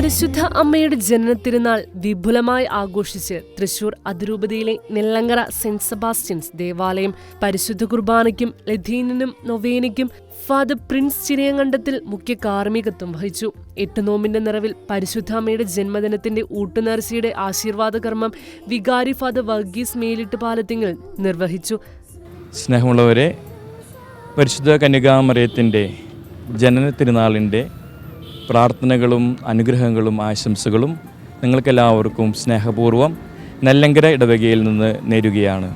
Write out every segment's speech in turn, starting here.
പരിശുദ്ധ അമ്മയുടെ ജനനത്തിരുനാൾ വിപുലമായി ആഘോഷിച്ച് തൃശൂർ അതിരൂപതയിലെ നെല്ലങ്കര സെന്റ് സെബാസ്റ്റ്യൻസ് ദേവാലയം പരിശുദ്ധ കുർബാനയ്ക്കും ലതീനിനും നൊവേനയ്ക്കും ഫാദർ പ്രിൻസ് ചിരയങ്കണ്ടത്തിൽ മുഖ്യ കാർമ്മികത്വം വഹിച്ചു. 8 നോമ്പിന്റെ നിറവിൽ പരിശുദ്ധ അമ്മയുടെ ജന്മദിനത്തിന്റെ ഊട്ടുനേർച്ചയുടെ ആശീർവാദ കർമ്മം വികാരി ഫാദർ വർഗീസ് മേലിട്ട് പാലത്തിങ്കൽ നിർവഹിച്ചു. സ്നേഹമുള്ളവരെ, പരിശുദ്ധ കന്യകാമറിയത്തിൻ്റെ ജനന തിരുനാളിൻ്റെ പ്രാർത്ഥനകളും അനുഗ്രഹങ്ങളും ആശംസകളും നിങ്ങൾക്കെല്ലാവർക്കും സ്നേഹപൂർവ്വം നെല്ലങ്കര ഇടവകയിൽ നിന്ന് നേരുകയാണ്.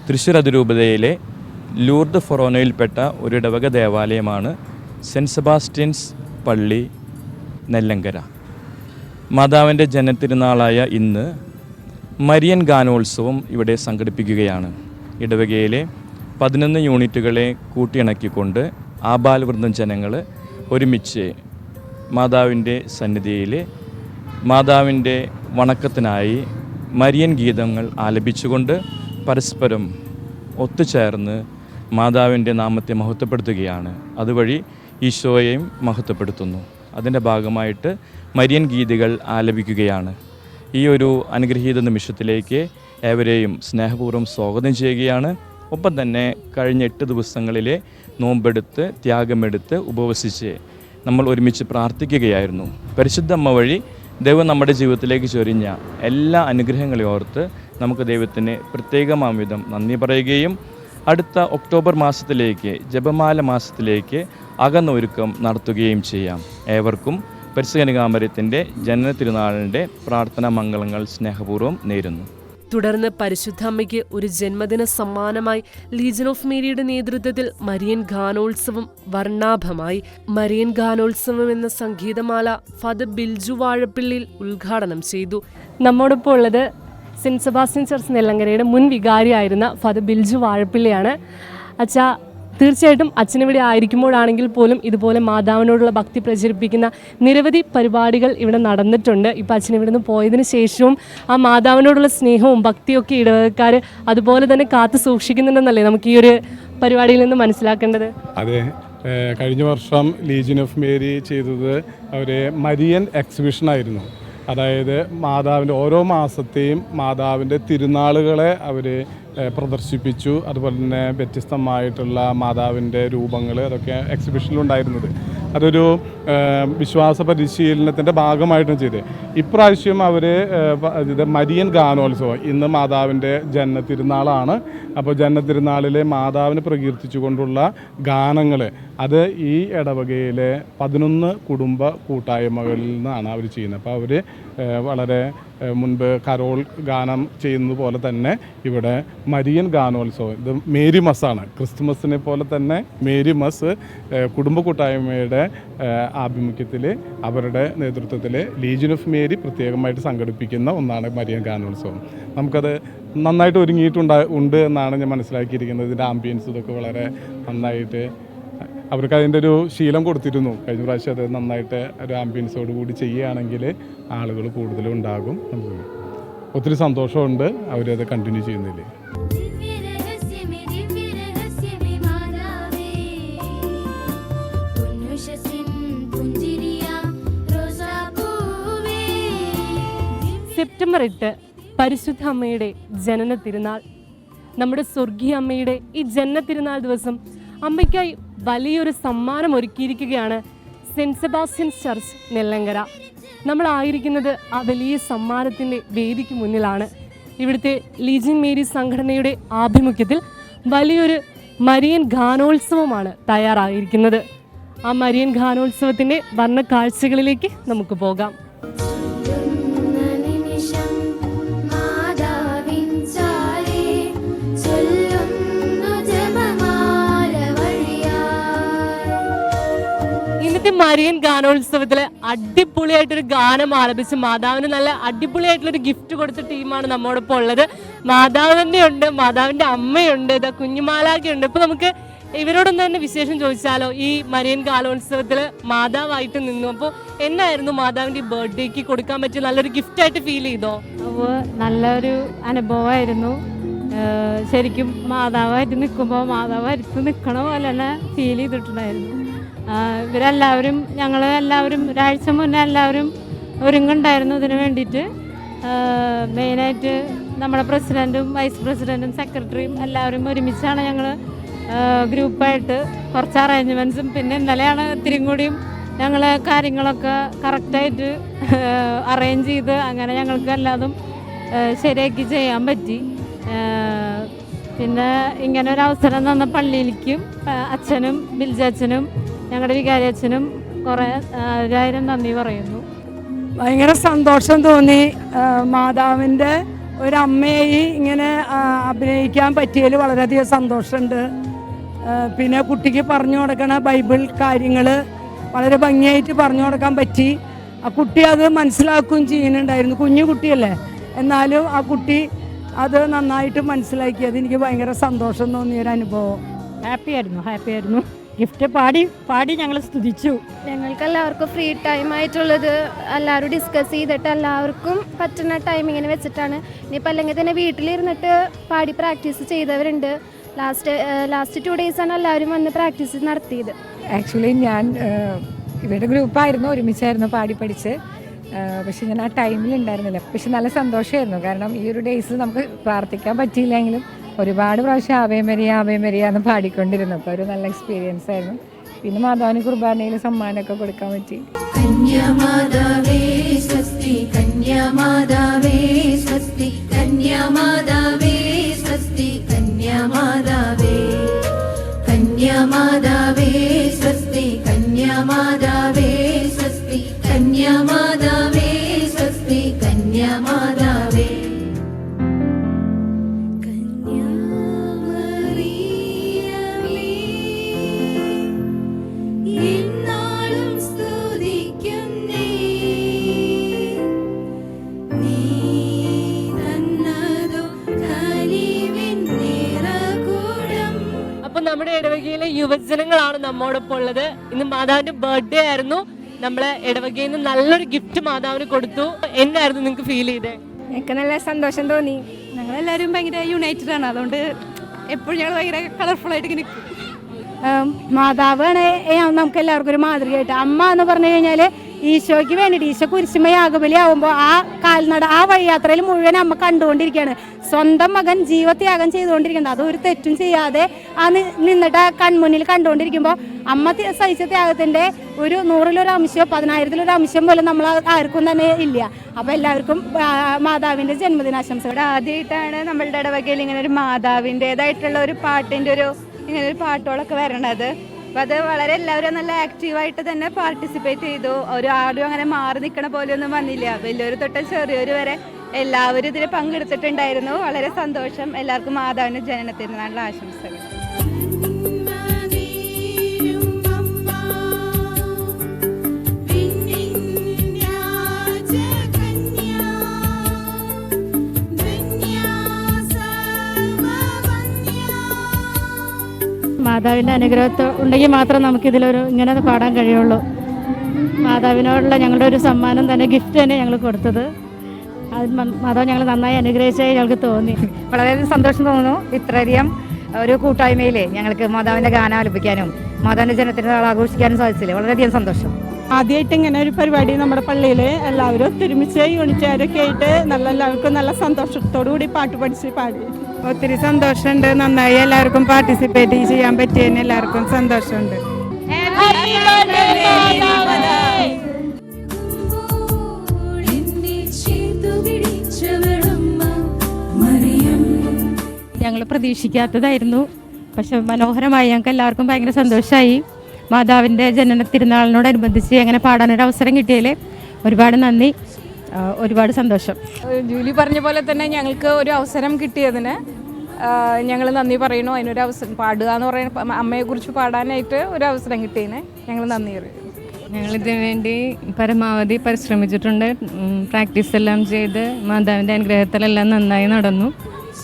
തൃശ്ശൂർ അതിരൂപതയിലെ ലൂർദ് ഫൊറോനയിൽപ്പെട്ട ഒരു ഇടവക ദേവാലയമാണ് സെൻറ്റ് സെബാസ്റ്റ്യൻസ് പള്ളി നെല്ലങ്കര. മാതാവിൻ്റെ ജനനത്തിരുനാളായ ഇന്ന് മരിയൻ ഗാനോത്സവം ഇവിടെ സംഘടിപ്പിക്കുകയാണ്. ഇടവകയിലെ 11 യൂണിറ്റുകളെ കൂട്ടിയിണക്കിക്കൊണ്ട് ആബാലവൃന്ദം ജനങ്ങൾ ഒരുമിച്ച് മാതാവിൻ്റെ സന്നിധിയിൽ മാതാവിൻ്റെ വണക്കത്തിനായി മരിയൻ ഗീതങ്ങൾ ആലപിച്ചുകൊണ്ട് പരസ്പരം ഒത്തുചേർന്ന് മാതാവിൻ്റെ നാമത്തെ മഹത്വപ്പെടുത്തുകയാണ്. അതുവഴി ഈശോയെയും മഹത്വപ്പെടുത്തുന്നു. അതിൻ്റെ ഭാഗമായിട്ട് മരിയൻ ഗീതികൾ ആലപിക്കുകയാണ്. ഈ ഒരു അനുഗ്രഹീത നിമിഷത്തിലേക്ക് ഏവരെയും സ്നേഹപൂർവ്വം സ്വാഗതം ചെയ്യുകയാണ്. ഒപ്പം തന്നെ കഴിഞ്ഞ 8 ദിവസങ്ങളിലെ നോമ്പെടുത്ത് ത്യാഗമെടുത്ത് ഉപവസിച്ച് നമ്മൾ ഒരുമിച്ച് പ്രാർത്ഥിക്കുകയായിരുന്നു. പരിശുദ്ധ അമ്മ വഴി ദൈവം നമ്മുടെ ജീവിതത്തിലേക്ക് ചൊരിഞ്ഞ എല്ലാ അനുഗ്രഹങ്ങളെ ഓർത്ത് നമുക്ക് ദൈവത്തിന് പ്രത്യേകമാം വിധം നന്ദി പറയുകയും അടുത്ത ഒക്ടോബർ മാസത്തിലേക്ക് ജപമാല മാസത്തിലേക്ക് അകന്നൊരുക്കം നടത്തുകയും ചെയ്യാം. ഏവർക്കും പരിശുദ്ധ കന്യകാമറിയത്തിൻ്റെ ജനന തിരുനാളിൻ്റെ പ്രാർത്ഥനാ മംഗളങ്ങൾ സ്നേഹപൂർവ്വം നേരുന്നു. തുടർന്ന് പരിശുദ്ധ അമ്മയ്ക്ക് ഒരു ജന്മദിന സമ്മാനമായി ലീജൻ ഓഫ് മേരിയുടെ നേതൃത്വത്തിൽ മരിയൻ ഗാനോത്സവം വർണ്ണാഭമായി. മരിയൻ ഗാനോത്സവം എന്ന സംഗീതമാല ഫാദർ ബിൽജു വാഴപ്പിള്ളിയിൽ ഉദ്ഘാടനം ചെയ്തു. നമ്മോടൊപ്പം ഉള്ളത് സെന്റ് സെബാസ്റ്റ്യൻ ചർച്ച് നെല്ലങ്കരയുടെ മുൻ വികാരിയായിരുന്ന ഫാദർ ബിൽജു വാഴപ്പിള്ളിയാണ്. അച്ഛാ, തീർച്ചയായിട്ടും അച്ഛനിവിടെ ആയിരിക്കുമ്പോഴാണെങ്കിൽ പോലും ഇതുപോലെ മാതാവിനോടുള്ള ഭക്തി പ്രചരിപ്പിക്കുന്ന നിരവധി പരിപാടികൾ ഇവിടെ നടന്നിട്ടുണ്ട്. ഇപ്പോൾ അച്ഛൻ ഇവിടെ നിന്ന് പോയതിന് ശേഷവും ആ മാതാവിനോടുള്ള സ്നേഹവും ഭക്തിയൊക്കെ ഇടവകക്കാർ അതുപോലെ തന്നെ കാത്തു സൂക്ഷിക്കുന്നുണ്ടെന്നല്ലേ നമുക്ക് ഈ ഒരു പരിപാടിയിൽ നിന്ന് മനസ്സിലാക്കേണ്ടത്? അതെ, കഴിഞ്ഞ വർഷം ലീജിയൻ ഓഫ് മേരി ചെയ്തത് അവർ മരിയൻ എക്സിബിഷനായിരുന്നു. അതായത് മാതാവിൻ്റെ ഓരോ മാസത്തെയും മാതാവിൻ്റെ തിരുനാളുകളെ അവർ പ്രദർശിപ്പിച്ചു. അതുപോലെ തന്നെ വ്യത്യസ്തമായിട്ടുള്ള മാതാവിൻ്റെ രൂപങ്ങൾ അതൊക്കെ എക്സിബിഷനിലുണ്ടായിരുന്നത്. അതൊരു വിശ്വാസ പരിശീലനത്തിൻ്റെ ഭാഗമായിട്ടാണ് ചെയ്തത്. ഇപ്രാവശ്യം അവർ ഇത് മരിയൻ ഗാനോത്സവം, ഇന്ന് മാതാവിൻ്റെ ജനന തിരുനാളാണ്. അപ്പോൾ ജനന തിരുനാളിൽ മാതാവിനെ പ്രകീർത്തിച്ചുകൊണ്ടുള്ള ഗാനങ്ങൾ അത് ഈ ഇടവകയിലെ 11 കുടുംബ കൂട്ടായ്മകളിൽ നിന്നാണ് അവർ ചെയ്യുന്നത്. അപ്പോൾ അവർ വളരെ മുൻപ് കരോൾ ഗാനം ചെയ്യുന്നത് പോലെ തന്നെ ഇവിടെ മരിയൻ ഗാനോത്സവം, ഇത് മേരി മസ്സാണ്. ക്രിസ്തുമസിനെ പോലെ തന്നെ മേരി മസ് കുടുംബ കൂട്ടായ്മയുടെ ആഭിമുഖ്യത്തിൽ അവരുടെ നേതൃത്വത്തിൽ ലീജിയൻ ഓഫ് മേരി പ്രത്യേകമായിട്ട് സംഘടിപ്പിക്കുന്ന ഒന്നാണ് മരിയൻ ഗാനോത്സവം. നമുക്കത് നന്നായിട്ട് ഉണ്ട് എന്നാണ് ഞാൻ മനസ്സിലാക്കിയിരിക്കുന്നത്. ഇതിൻ്റെ ആംബിയൻസ് ഇതൊക്കെ വളരെ നന്നായിട്ട് അവർക്ക് അതിൻ്റെ ഒരു ശീലം കൊടുത്തിരുന്നു. കഴിഞ്ഞ പ്രാവശ്യം അത് നന്നായിട്ട് ഒരു ആംബിയൻസോട് കൂടി ചെയ്യുകയാണെങ്കിൽ ആളുകൾ കൂടുതലും ഉണ്ടാകും. നമുക്ക് ഒത്തിരി സന്തോഷമുണ്ട് അവരത് കണ്ടിന്യൂ ചെയ്യുന്നില്ലേ. സെപ്റ്റംബർ 8 പരിശുദ്ധ അമ്മയുടെ ജനന തിരുനാൾ. നമ്മുടെ സ്വർഗീയ അമ്മയുടെ ഈ ജനന തിരുനാൾ ദിവസം അമ്മയ്ക്കായി വലിയൊരു സമ്മാനം ഒരുക്കിയിരിക്കുകയാണ് സെന്റ് സെബാസ്റ്റ്യൻസ് ചർച്ച് നെല്ലങ്കര. നമ്മളായിരിക്കുന്നത് ആ വലിയ സമ്മാനത്തിൻ്റെ വേദിക്ക് മുന്നിലാണ്. ഇവിടുത്തെ ലീജിയൻ മേരി സംഘടനയുടെ ആഭിമുഖ്യത്തിൽ വലിയൊരു മരിയൻ ഗാനോത്സവമാണ് തയ്യാറായിരിക്കുന്നത്. ആ മരിയൻ ഗാനോത്സവത്തിൻ്റെ വർണ്ണ കാഴ്ചകളിലേക്ക് നമുക്ക് പോകാം. മരിയൻ ഗാനോത്സവത്തില് അടിപൊളിയായിട്ടൊരു ഗാനം ആലപിച്ച് മാതാവിന് നല്ല അടിപൊളിയായിട്ടുള്ളൊരു ഗിഫ്റ്റ് കൊടുത്ത ടീമാണ് നമ്മോടൊപ്പം ഉള്ളത്. മാതാവിൻ്റെ ഉണ്ട്, മാതാവിൻ്റെ അമ്മയുണ്ട്, ഇതാ കുഞ്ഞുമാലാഖയുണ്ട്. ഇപ്പൊ നമുക്ക് ഇവരോടൊന്നും തന്നെ വിശേഷം ചോദിച്ചാലോ? ഈ മരിയൻ ഗാനോത്സവത്തില് മാതാവായിട്ട് നിന്നു. അപ്പോൾ എന്നായിരുന്നു മാതാവിൻ്റെ ബർത്ത്ഡേക്ക് കൊടുക്കാൻ പറ്റിയ നല്ലൊരു ഗിഫ്റ്റായിട്ട് ഫീൽ ചെയ്തോ? അപ്പോൾ നല്ലൊരു അനുഭവമായിരുന്നു. ശരിക്കും മാതാവായിട്ട് നിൽക്കുമ്പോൾ മാതാവായിട്ട് നിൽക്കണ പോലെ തന്നെ ഫീൽ ചെയ്തിട്ടുണ്ടായിരുന്നു. ഇവരെല്ലാവരും ഞങ്ങൾ എല്ലാവരും ഒരാഴ്ച മുന്നേ എല്ലാവരും ഒരുങ്ങുണ്ടായിരുന്നു ഇതിന് വേണ്ടിയിട്ട്. മെയിനായിട്ട് നമ്മുടെ പ്രസിഡൻറ്റും വൈസ് പ്രസിഡൻറ്റും സെക്രട്ടറിയും എല്ലാവരും ഒരുമിച്ചാണ് ഞങ്ങൾ ഗ്രൂപ്പായിട്ട് കുറച്ച് അറേഞ്ച്മെൻറ്റ്സും, പിന്നെ ഇന്നലെയാണ് ഇത്തിരിയും കൂടിയും ഞങ്ങൾ കാര്യങ്ങളൊക്കെ കറക്റ്റായിട്ട് അറേഞ്ച് ചെയ്ത് അങ്ങനെ ഞങ്ങൾക്ക് എല്ലാതും ശരിയാക്കി ചെയ്യാൻ പറ്റി. പിന്നെ ഇങ്ങനെ ഒരു അവസരം തന്ന പള്ളിയിലേക്കും അച്ഛനും ബിൽജച്ചനും ഞങ്ങളുടെ വികാരി അച്ഛനും കുറേ 1000 നന്ദി പറയുന്നു. ഭയങ്കര സന്തോഷം തോന്നി. മാതാവിൻ്റെ ഒരമ്മയായി ഇങ്ങനെ അഭിനയിക്കാൻ പറ്റിയതിൽ വളരെയധികം സന്തോഷമുണ്ട്. പിന്നെ കുട്ടിക്ക് പറഞ്ഞു കൊടുക്കണ ബൈബിൾ കാര്യങ്ങൾ വളരെ ഭംഗിയായിട്ട് പറഞ്ഞു കൊടുക്കാൻ പറ്റി. ആ കുട്ടി അത് മനസ്സിലാക്കുകയും ചെയ്യുന്നുണ്ടായിരുന്നു. കുഞ്ഞു കുട്ടിയല്ലേ, എന്നാലും ആ കുട്ടി അത് നന്നായിട്ട് മനസ്സിലാക്കിയത് എനിക്ക് ഭയങ്കര സന്തോഷം തോന്നിയൊരു അനുഭവം. ഹാപ്പിയായിരുന്നു. ഗിഫ്റ്റ് പാടി ഞങ്ങൾ സ്തുതിച്ചു. ഞങ്ങൾക്ക് എല്ലാവർക്കും ഫ്രീ ടൈം ആയിട്ടുള്ളത് എല്ലാവരും ഡിസ്കസ് ചെയ്തിട്ട് എല്ലാവർക്കും പറ്റുന്ന ടൈമിങ്ങിന് വെച്ചിട്ടാണ്. ഇനിയിപ്പോൾ അല്ലെങ്കിൽ തന്നെ വീട്ടിലിരുന്നിട്ട് പാടി പ്രാക്ടീസ് ചെയ്തവരുണ്ട്. ലാസ്റ്റ് 2 ഡേയ്സാണ് എല്ലാവരും വന്ന് പ്രാക്ടീസ് നടത്തിയത്. ആക്ച്വലി ഞാൻ ഇവരുടെ ഗ്രൂപ്പായിരുന്നു, ഒരുമിച്ചായിരുന്നു പാടി പഠിച്ച്. പക്ഷെ ഞാൻ ആ ടൈമിലുണ്ടായിരുന്നില്ല. പക്ഷെ നല്ല സന്തോഷമായിരുന്നു. കാരണം ഈ ഒരു ഡേയ്സിൽ നമുക്ക് പ്രാർത്ഥിക്കാൻ പറ്റിയില്ലെങ്കിലും ഒരുപാട് പ്രാവശ്യം ആവേ മരിയ എന്ന് പാടിക്കൊണ്ടിരുന്നു. അപ്പോൾ ഒരു നല്ല എക്സ്പീരിയൻസ് ആയിരുന്നു. പിന്നെ മാതാവിന് കുർബാനയിൽ സമ്മാനമൊക്കെ കൊടുക്കാൻ പറ്റി. കന്യാമാതാവേ സ്വസ്തി, കന്യാമാതാവേ സ്വസ്തി, കന്യാമാതാവേ സ്വസ്തി, കന്യാമാതാവേ, കന്യാമാതാവേ സ്വസ്തി, കന്യാമാതാവേ സ്വസ്തി, കന്യാമാതാവേ സ്വസ്തി, കന്യാമാതാവേ. നമ്മുടെ ഇടവകയിലെ യുവജനങ്ങളാണ് നമ്മോടൊപ്പം ഉള്ളത്. ഇന്ന് മാതാവിന്റെ ബർത്ത്ഡേ ആയിരുന്നു. നമ്മളെ ഇടവകയിൽ നിന്ന് നല്ലൊരു ഗിഫ്റ്റ് മാതാവിന് കൊടുത്തു. എന്നായിരുന്നു നിങ്ങൾക്ക് ഫീൽ ചെയ്തേ? എനിക്ക് നല്ല സന്തോഷം തോന്നി. ഞങ്ങളെല്ലാവരും ഭയങ്കര യുണൈറ്റഡ് ആണ്, അതുകൊണ്ട് എപ്പോഴും ഞങ്ങൾ ഭയങ്കര കളർഫുൾ ആയിട്ട് ഇങ്ങനെ മാതാവാണ് നമുക്ക് എല്ലാവർക്കും ഒരു മാതൃകയായിട്ട്. അമ്മ എന്ന് പറഞ്ഞു കഴിഞ്ഞാൽ ഈശോയ്ക്ക് വേണ്ടിയിട്ട് ഈശോ കുരിശുമയാഗബലി ആവുമ്പോൾ ആ കാൽനട ആ വഴിയാത്രയിൽ മുഴുവൻ അമ്മ കണ്ടുകൊണ്ടിരിക്കുകയാണ്. സ്വന്തം മകൻ ജീവത്യാഗം ചെയ്തുകൊണ്ടിരിക്കുന്നത്, അത് ഒരു തെറ്റും ചെയ്യാതെ ആ നിന്നിട്ട് ആ കൺമുന്നിൽ കണ്ടുകൊണ്ടിരിക്കുമ്പോൾ അമ്മ സഹിച്ച ത്യാഗത്തിൻ്റെ ഒരു 100-1 അംശമോ 10,000-1 അംശം പോലും നമ്മൾ ആർക്കും തന്നെ ഇല്ല. അപ്പോൾ എല്ലാവർക്കും മാതാവിൻ്റെ ജന്മദിനാശംസകൾ. ആദ്യമായിട്ടാണ് നമ്മളുടെ ഇടവകയിൽ ഇങ്ങനെ ഒരു മാതാവിൻ്റെതായിട്ടുള്ള ഒരു പാട്ടിൻ്റെ ഇങ്ങനെ ഒരു പാട്ടുകളൊക്കെ വരണത്. അപ്പം അത് വളരെ എല്ലാവരും നല്ല ആക്റ്റീവായിട്ട് തന്നെ പാർട്ടിസിപ്പേറ്റ് ചെയ്തു. ആരും അങ്ങനെ മാറി നിൽക്കണ പോലെയൊന്നും വന്നില്ല. വലിയൊരു തൊട്ട് ചെറിയൊരു വരെ എല്ലാവരും ഇതിൽ പങ്കെടുത്തിട്ടുണ്ടായിരുന്നു. വളരെ സന്തോഷം. എല്ലാവർക്കും മാതാവിൻ്റെ ജനനത്തിരുന്നാളുള്ള ആശംസകൾ. മാതാവിൻ്റെ അനുഗ്രഹം ഉണ്ടെങ്കിൽ മാത്രം നമുക്കിതിലൊരു ഇങ്ങനെ പാടാൻ കഴിയുള്ളൂ. മാതാവിനോടുള്ള ഞങ്ങളുടെ ഒരു സമ്മാനം തന്നെ, ഗിഫ്റ്റ് തന്നെ ഞങ്ങൾ കൊടുത്തത്. അത് മാതാവ് ഞങ്ങൾ നന്നായി അനുഗ്രഹിച്ചായി ഞങ്ങൾക്ക് തോന്നി. വളരെയധികം സന്തോഷം തോന്നുന്നു. ഇത്രയധികം ഒരു കൂട്ടായ്മയിലെ ഞങ്ങൾക്ക് മാതാവിൻ്റെ ഗാനം ആലപിക്കാനും മാതാവിൻ്റെ ജനനത്തിനാൾ ആഘോഷിക്കാനും സാധിച്ചില്ലേ, വളരെയധികം സന്തോഷം. ആദ്യമായിട്ട് ഇങ്ങനെ ഒരു പരിപാടി നമ്മുടെ പള്ളിയിൽ എല്ലാവരും ഒത്തൊരുമിച്ച് യൂണിറ്റുകാരൊക്കെ ആയിട്ട് എല്ലാവർക്കും നല്ല സന്തോഷത്തോടു കൂടി പാട്ട് പഠിച്ച് പാടി. ഒത്തിരി സന്തോഷമുണ്ട്. നന്നായി എല്ലാവർക്കും പാർട്ടിസിപ്പേറ്റ് ചെയ്യാൻ പറ്റിയതിന് എല്ലാവർക്കും സന്തോഷമുണ്ട്. ഞങ്ങൾ പ്രതീക്ഷിക്കാത്തതായിരുന്നു, പക്ഷെ മനോഹരമായി. ഞങ്ങൾക്ക് എല്ലാവർക്കും ഭയങ്കര സന്തോഷമായി. മാതാവിൻ്റെ ജനന തിരുനാളിനോടനുബന്ധിച്ച് അങ്ങനെ പാടാനൊരു അവസരം കിട്ടിയതിൽ ഒരുപാട് നന്ദി, ഒരുപാട് സന്തോഷം. ജൂലി പറഞ്ഞ പോലെ തന്നെ ഞങ്ങൾക്ക് ഒരു അവസരം കിട്ടിയതിന് ഞങ്ങൾ നന്ദി പറയുന്നു. അതിനൊരു അവസരം പാടുക എന്ന് പറയുന്ന അമ്മയെക്കുറിച്ച് പാടാനായിട്ട് ഒരു അവസരം കിട്ടിയതിന് ഞങ്ങൾ നന്ദി പറയുന്നു. ഞങ്ങളിതിനു വേണ്ടി പരമാവധി പരിശ്രമിച്ചിട്ടുണ്ട്. പ്രാക്ടീസ് എല്ലാം ചെയ്ത് മാതാവിൻ്റെ അനുഗ്രഹത്തിലെല്ലാം നന്നായി നടന്നു.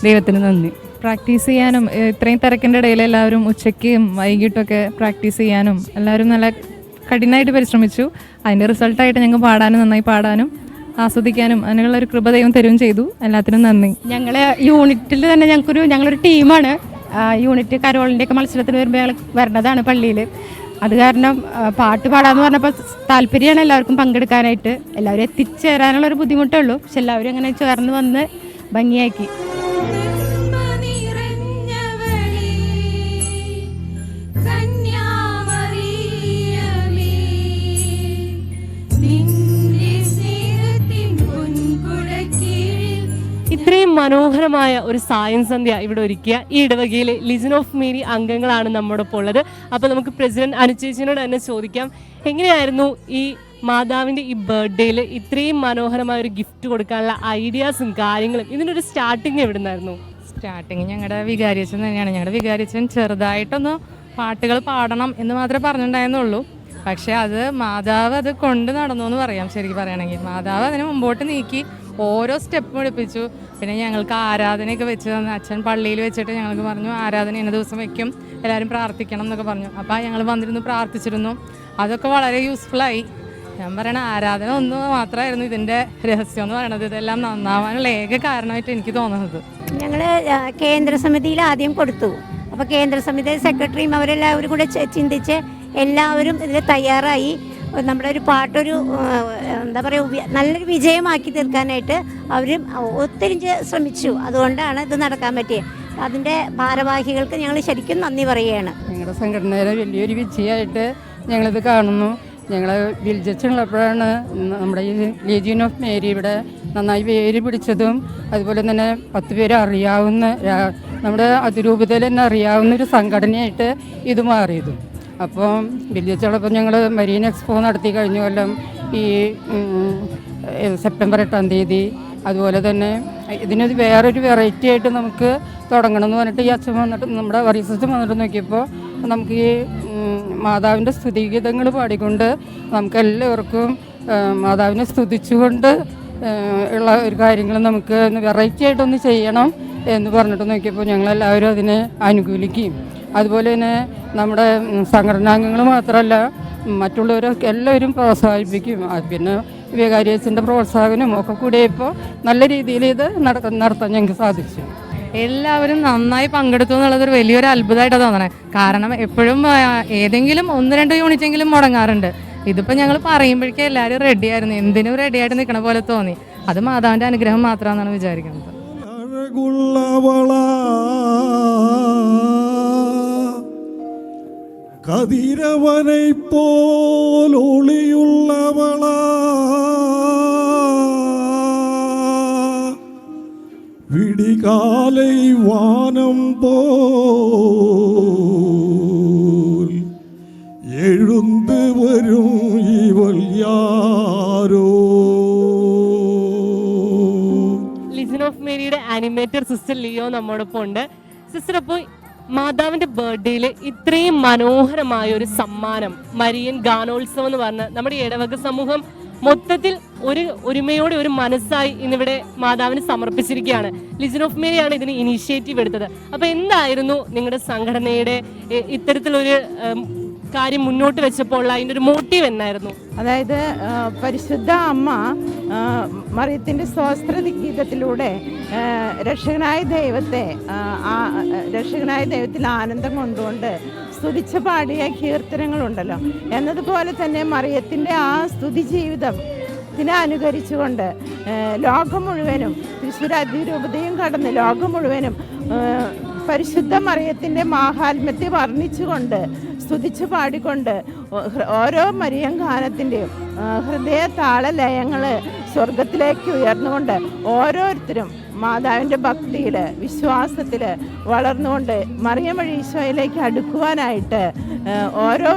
ദൈവത്തിന് നന്ദി. പ്രാക്ടീസ് ചെയ്യാനും ഇത്രയും തിരക്കിൻ്റെ ഇടയിൽ എല്ലാവരും ഉച്ചയ്ക്കും വൈകിട്ടൊക്കെ പ്രാക്ടീസ് ചെയ്യാനും എല്ലാവരും നല്ല കഠിനമായിട്ട് പരിശ്രമിച്ചു. അതിൻ്റെ റിസൾട്ടായിട്ട് ഞങ്ങൾക്ക് പാടാനും നന്നായി പാടാനും ആസ്വദിക്കാനും അതിനുള്ള ഒരു കൃപ ദൈവം തരുകയും ചെയ്തു. എല്ലാത്തിനും നന്ദി. ഞങ്ങളെ യൂണിറ്റിൽ തന്നെ ഞങ്ങളൊരു ടീമാണ്. യൂണിറ്റ് കരോളിൻ്റെയൊക്കെ മത്സരത്തിന് വരുമ്പോൾ ഞങ്ങൾ വരണതാണ് പള്ളിയിൽ. അത് കാരണം പാട്ട് പാടാന്ന് പറഞ്ഞപ്പോൾ താല്പര്യമാണ് എല്ലാവർക്കും പങ്കെടുക്കാനായിട്ട്. എല്ലാവരും എത്തിച്ചേരാനുള്ളൊരു ബുദ്ധിമുട്ടേ ഉള്ളൂ. പക്ഷെ എല്ലാവരും അങ്ങനെ ചേർന്ന് വന്ന് ഭംഗിയാക്കി. ഇത്രയും മനോഹരമായ ഒരു സായം സന്ധ്യ ഇവിടെ ഒരുക്കിയ ഈ ഇടവകയിലെ ലിജൻ ഓഫ് മേരി അംഗങ്ങളാണ് നമ്മോടൊപ്പം ഉള്ളത്. അപ്പോൾ നമുക്ക് പ്രസിഡന്റ് അനുചേച്ചിനോട് തന്നെ ചോദിക്കാം, എങ്ങനെയായിരുന്നു ഈ മാതാവിൻ്റെ ഈ ബർത്ത്ഡേയിൽ ഇത്രയും മനോഹരമായ ഒരു ഗിഫ്റ്റ് കൊടുക്കാനുള്ള ഐഡിയാസും കാര്യങ്ങളും, ഇതിനൊരു സ്റ്റാർട്ടിങ് എവിടെ നിന്നായിരുന്നു? സ്റ്റാർട്ടിങ് ഞങ്ങളുടെ വികാരിയച്ഛൻ തന്നെയാണ്. ഞങ്ങളുടെ വികാരിയച്ഛൻ ചെറുതായിട്ടൊന്ന് പാട്ടുകൾ പാടണം എന്ന് മാത്രമേ പറഞ്ഞിട്ടുണ്ടായിരുന്നുള്ളൂ. പക്ഷേ അത് മാതാവ് അത് കൊണ്ട് നടന്നു എന്ന് പറയാം. ശരിക്കും പറയുകയാണെങ്കിൽ മാതാവ് അതിന് മുമ്പോട്ട് നീക്കി ഓരോ സ്റ്റെപ്പും എടുപ്പിച്ചു. പിന്നെ ഞങ്ങൾക്ക് ആരാധനയൊക്കെ വെച്ച് തന്നു. അച്ഛൻ പള്ളിയിൽ വെച്ചിട്ട് ഞങ്ങൾക്ക് പറഞ്ഞു ആരാധന ഇന്ന ദിവസം വെക്കും, എല്ലാവരും പ്രാർത്ഥിക്കണം എന്നൊക്കെ പറഞ്ഞു. അപ്പോൾ ഞങ്ങൾ വന്നിരുന്നു പ്രാർത്ഥിച്ചിരുന്നു. അതൊക്കെ വളരെ യൂസ്ഫുള്ളായി. ഞാൻ പറയണ ആരാധന ഒന്ന് മാത്രമായിരുന്നു ഇതിൻ്റെ രഹസ്യം എന്ന് പറയണത്. ഇതെല്ലാം നന്നാവാനുള്ള ഏക കാരണമായിട്ട് എനിക്ക് തോന്നുന്നത്. ഞങ്ങൾ കേന്ദ്രസമിതിയിൽ ആദ്യം കൊടുത്തു. അപ്പോൾ കേന്ദ്രസമിതി സെക്രട്ടറിയും അവരെല്ലാവരും കൂടെ ചിന്തിച്ച് എല്ലാവരും ഇതിൽ തയ്യാറായി. നമ്മുടെ ഒരു പാട്ടൊരു എന്താ പറയുക നല്ലൊരു വിജയമാക്കി തീർക്കാനായിട്ട് അവരും ഒത്തിരി ശ്രമിച്ചു. അതുകൊണ്ടാണ് ഇത് നടക്കാൻ പറ്റിയത്. അതിൻ്റെ ഭാരവാഹികൾക്ക് ഞങ്ങൾ ശരിക്കും നന്ദി പറയുകയാണ്. ഞങ്ങളുടെ സംഘടനയുടെ വലിയൊരു വിജയമായിട്ട് ഞങ്ങളിത് കാണുന്നു. ഞങ്ങൾ വിൽജച്ചുള്ളപ്പോഴാണ് നമ്മുടെ ഈ ലീജിയൻ ഓഫ് മേരി ഇവിടെ നന്നായി പേര് പിടിച്ചതും അതുപോലെ തന്നെ 10 പേര് അറിയാവുന്ന നമ്മുടെ അതിരൂപതയിൽ തന്നെ അറിയാവുന്നൊരു സംഘടനയായിട്ട് ഇത് മാറിയതും. അപ്പോൾ വില്ലേജുള്ളപ്പോൾ ഞങ്ങൾ മരീൻ എക്സ്പോ നടത്തി കഴിഞ്ഞ കൊല്ലം ഈ സെപ്റ്റംബർ 8-ാം തീയതി. അതുപോലെ തന്നെ ഇതിനൊരു വേറൊരു വെറൈറ്റി ആയിട്ട് നമുക്ക് തുടങ്ങണം എന്ന് പറഞ്ഞിട്ട് ഈ അച്ഛൻ വന്നിട്ട് നമ്മുടെ വറീസച്ചൻ വന്നിട്ട് നോക്കിയപ്പോൾ നമുക്ക് ഈ മാതാവിൻ്റെ സ്തുതിഗീതങ്ങൾ പാടിക്കൊണ്ട് നമുക്കെല്ലാവർക്കും മാതാവിനെ സ്തുതിച്ചുകൊണ്ട് ഉള്ള ഒരു കാര്യങ്ങൾ നമുക്ക് വെറൈറ്റി ആയിട്ടൊന്ന് ചെയ്യണം എന്ന് പറഞ്ഞിട്ട് നോക്കിയപ്പോൾ ഞങ്ങളെല്ലാവരും അതിനെ അനുകൂലിക്കുകയും അതുപോലെ തന്നെ നമ്മുടെ സംഘടനാംഗങ്ങൾ മാത്രമല്ല മറ്റുള്ളവരൊക്കെ എല്ലാവരും പ്രോത്സാഹിപ്പിക്കും. പിന്നെ വികാരിയച്ഛൻ്റെ പ്രോത്സാഹനവും ഒക്കെ കൂടിയപ്പോൾ നല്ല രീതിയിൽ ഇത് നടത്താൻ ഞങ്ങൾക്ക് സാധിച്ചു. എല്ലാവരും നന്നായി പങ്കെടുത്തു എന്നുള്ളതൊരു വലിയൊരു അത്ഭുതമായിട്ടാണ് തോന്നണേ. കാരണം എപ്പോഴും ഏതെങ്കിലും 1-2 യൂണിറ്റെങ്കിലും മുടങ്ങാറുണ്ട്. ഇതിപ്പോൾ ഞങ്ങൾ പറയുമ്പോഴേക്കും എല്ലാവരും റെഡിയായിരുന്നു, എന്തിനും റെഡിയായിട്ട് നിൽക്കണ പോലെ തോന്നി. അത് മാതാവിൻ്റെ അനുഗ്രഹം മാത്രമാണെന്നാണ് വിചാരിക്കുന്നത്. കതിരവനെ പോലൊളിയുള്ളവള വിടികാலை വാനം പോൽ എഴുந்து വരും ഇവൾ യാരോ. ലിജൻ ഓഫ് മേരിയുടെ ആനിമേറ്റർ സിസ്റ്റർ ലിയോ നമ്മോടൊപ്പം ഉണ്ട്. സിസ്റ്റർ, അപ്പോൾ മാതാവിന്റെ ബർത്ത്ഡേയിൽ ഇത്രയും മനോഹരമായ ഒരു സമ്മാനം മരിയൻ ഗാനോത്സവം എന്ന് പറഞ്ഞ് നമ്മുടെ ഇടവക സമൂഹം മൊത്തത്തിൽ ഒരുമയോടെ ഒരു മനസ്സായി ഇന്നിവിടെ മാതാവിന് സമർപ്പിച്ചിരിക്കുകയാണ്. ലിജൻ ഓഫ് മേരിയാണ് ഇതിന് ഇനീഷ്യേറ്റീവ് എടുത്തത്. അപ്പോൾ എന്തായിരുന്നു നിങ്ങളുടെ സംഘടനയുടെ ഇത്തരത്തിലൊരു കാര്യം മുന്നോട്ട് വെച്ചപ്പോൾ അതിൻ്റെ ഒരു മോട്ടീവ് എന്നായിരുന്നു? അതായത് പരിശുദ്ധ അമ്മ മറിയത്തിൻ്റെ സ്തോത്ര ഗീതത്തിലൂടെ രക്ഷകനായ ദൈവത്തിൽ ആനന്ദം കൊണ്ടുകൊണ്ട് സ്തുതിച്ച് പാടിയ കീർത്തനങ്ങളുണ്ടല്ലോ. എന്നതുപോലെ തന്നെ മറിയത്തിൻ്റെ ആ സ്തുതി ജീവിതത്തിനെ അനുകരിച്ചുകൊണ്ട് ലോകം മുഴുവനും തൃശ്ശൂർ അതിരൂപതയും കടന്ന് ലോകം മുഴുവനും പരിശുദ്ധ മറിയത്തിൻ്റെ മാഹാത്മ്യത്തെ വർണ്ണിച്ചുകൊണ്ട് സ്തുതിച്ച് പാടിക്കൊണ്ട് ഓരോ മരിയൻ ഗാനത്തിൻ്റെയും ഹൃദയ താളലയങ്ങൾ സ്വർഗത്തിലേക്ക് ഉയർന്നുകൊണ്ട് ഓരോരുത്തരും മാതാവിൻ്റെ ഭക്തിയിൽ വിശ്വാസത്തിൽ വളർന്നുകൊണ്ട് മറിയം വഴി ഈശോയിലേക്ക് അടുക്കുവാനായിട്ട് ഓരോ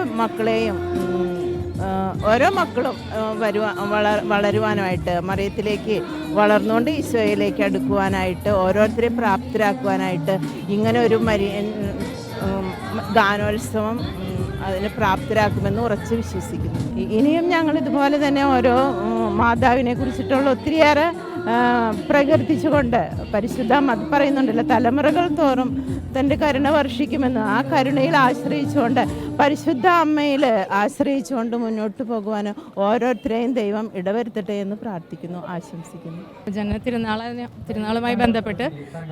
മക്കളും വളരുവാനായിട്ട് മറിയത്തിലേക്ക് വളർന്നുകൊണ്ട് ഈശോയിലേക്ക് അടുക്കുവാനായിട്ട് ഓരോരുത്തരെയും പ്രാപ്തരാക്കുവാനായിട്ട് ഇങ്ങനെ ഒരു ഗാനോത്സവം അതിനെ പ്രാപ്തരാക്കുമെന്ന് ഉറച്ച് വിശ്വസിക്കുന്നു. ഇനിയും ഞങ്ങൾ ഇതുപോലെ തന്നെ ഓരോ മാതാവിനെ കുറിച്ചിട്ടുള്ള ഒത്തിരിയേറെ പ്രകീർത്തിച്ചുകൊണ്ട് പരിശുദ്ധ അത് പറയുന്നുണ്ടല്ലോ, തലമുറകൾ തോറും തൻ്റെ കരുണ വർഷിക്കുമെന്ന്. ആ കരുണയിൽ ആശ്രയിച്ചുകൊണ്ട് പരിശുദ്ധ അമ്മയിൽ ആശ്രയിച്ചുകൊണ്ട് മുന്നോട്ട് പോകുവാനും ഓരോരുത്തരെയും ദൈവം ഇടവരുത്തട്ടെ എന്ന് പ്രാർത്ഥിക്കുന്നു, ആശംസിക്കുന്നു. ജനന തിരുനാളുമായി ബന്ധപ്പെട്ട്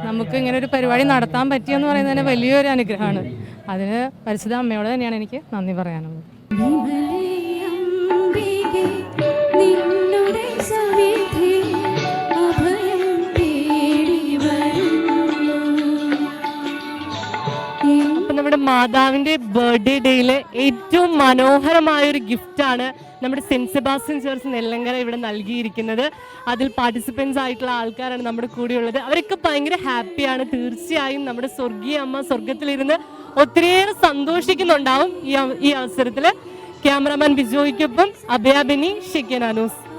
നമുക്ക് ഇങ്ങനെ ഒരു പരിപാടി നടത്താൻ പറ്റിയെന്ന് പറയുന്നത് തന്നെ വലിയൊരു അനുഗ്രഹമാണ്. അതിന് പരിശുദ്ധ അമ്മയോട് തന്നെയാണ് എനിക്ക് നന്ദി പറയാനുള്ളത്. നമ്മുടെ മാതാവിന്റെ ബർത്ത്ഡേ ഡേയിലെ ഏറ്റവും മനോഹരമായ ഒരു ഗിഫ്റ്റാണ് നമ്മുടെ സെന്റ് സെബാസ്റ്റ്യൻ ചർച്ച് നെല്ലങ്കര ഇവിടെ നൽകിയിരിക്കുന്നത്. അതിൽ പാർട്ടിസിപ്പൻസ് ആയിട്ടുള്ള ആൾക്കാരാണ് നമ്മുടെ കൂടെയുള്ളത്. അവരൊക്കെ ഭയങ്കര ഹാപ്പിയാണ്. തീർച്ചയായും നമ്മുടെ സ്വർഗീയ അമ്മ സ്വർഗത്തിലിരുന്ന് ഒത്തിരിയേറെ സന്തോഷിക്കുന്നുണ്ടാവും ഈ അവസരത്തിൽ. ക്യാമറാമാൻ ബിജോയ്ക്കൊപ്പം അഭയ ബെനി, ഷെക്കനാനൂസ്.